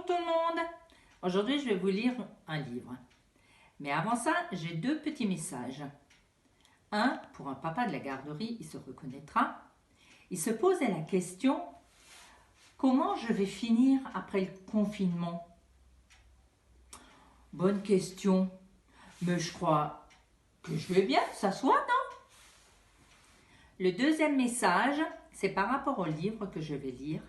tout le monde. Aujourd'hui, je vais vous lire un livre. Mais avant ça, j'ai deux petits messages. Un, pour un papa de la garderie, il se reconnaîtra. Il se posait la question, comment je vais finir après le confinement? Bonne question, mais je crois que je vais bien, ça soit, non? Le deuxième message, c'est par rapport au livre que je vais lire.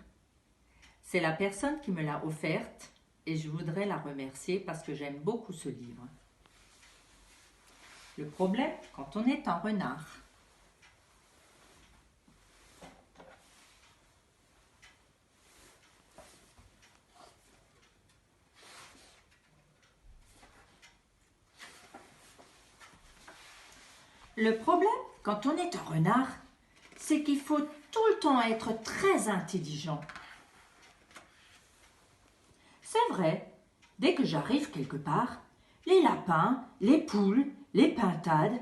C'est la personne qui me l'a offerte et je voudrais la remercier parce que j'aime beaucoup ce livre. Le problème, quand on est un renard. Le problème, quand on est un renard, c'est qu'il faut tout le temps être très intelligent. C'est vrai, dès que j'arrive quelque part, les lapins, les poules, les pintades,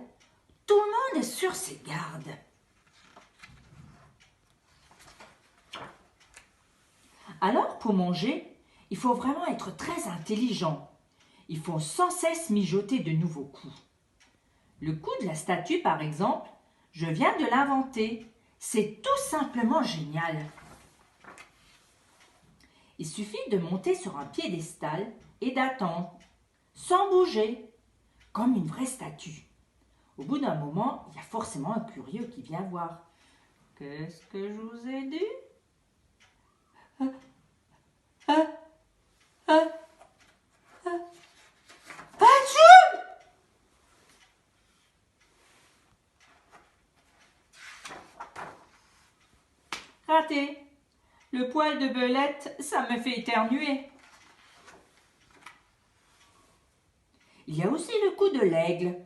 tout le monde est sur ses gardes. Alors, pour manger, il faut vraiment être très intelligent. Il faut sans cesse mijoter de nouveaux coups. Le coup de la statue, par exemple, je viens de l'inventer. C'est tout simplement génial. Il suffit de monter sur un piédestal et d'attendre, sans bouger, comme une vraie statue. Au bout d'un moment, il y a forcément un curieux qui vient voir. Qu'est-ce que je vous ai dit? Atchoum! Raté. Le poil de belette, ça me fait éternuer. Il y a aussi le coup de l'aigle.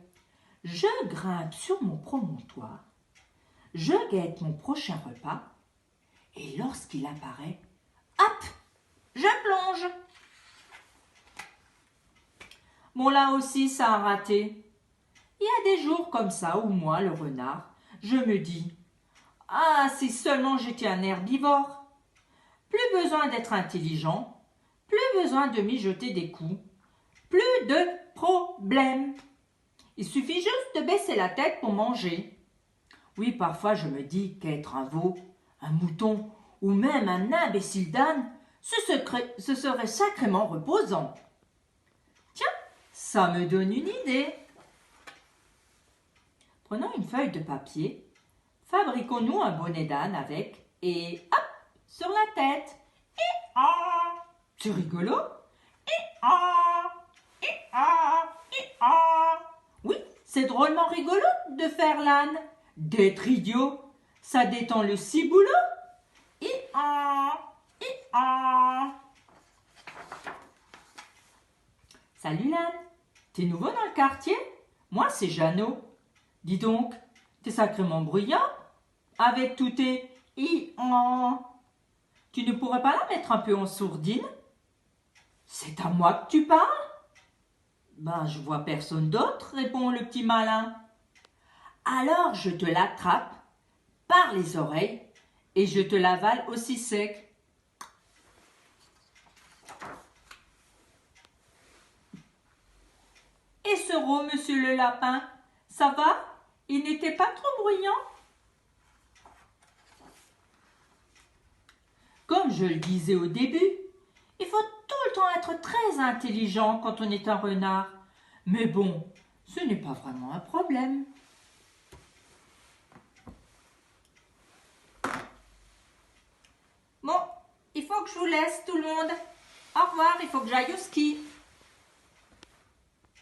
Je grimpe sur mon promontoire, je guette mon prochain repas, et lorsqu'il apparaît, hop, je plonge. Bon, là aussi, ça a raté. Il y a des jours comme ça où moi, le renard, je me dis « Ah, si seulement j'étais un herbivore !» Plus besoin d'être intelligent, plus besoin de mijoter des coups, plus de problèmes. Il suffit juste de baisser la tête pour manger. Oui, parfois je me dis qu'être un veau, un mouton ou même un imbécile d'âne, ce serait sacrément reposant. Tiens, ça me donne une idée. Prenons une feuille de papier, fabriquons-nous un bonnet d'âne avec et hop, sur la tête. Et ah, c'est rigolo. Et ah, et ah, et ah. Oui, c'est drôlement rigolo de faire l'âne. D'être idiot, ça détend le ciboulot. Et ah, et ah. Salut l'âne, t'es nouveau dans le quartier? Moi c'est Jeannot. Dis donc, t'es sacrément bruyant avec tous tes i-an. Tu ne pourrais pas la mettre un peu en sourdine? C'est à moi que tu parles? Ben, je vois personne d'autre, répond le petit malin. Alors je te l'attrape par les oreilles et je te l'avale aussi sec. Et ce rot, monsieur le lapin, ça va? Il n'était pas trop bruyant? Comme je le disais au début, il faut tout le temps être très intelligent quand on est un renard. Mais bon, ce n'est pas vraiment un problème. Bon, il faut que je vous laisse tout le monde. Au revoir, il faut que j'aille au ski.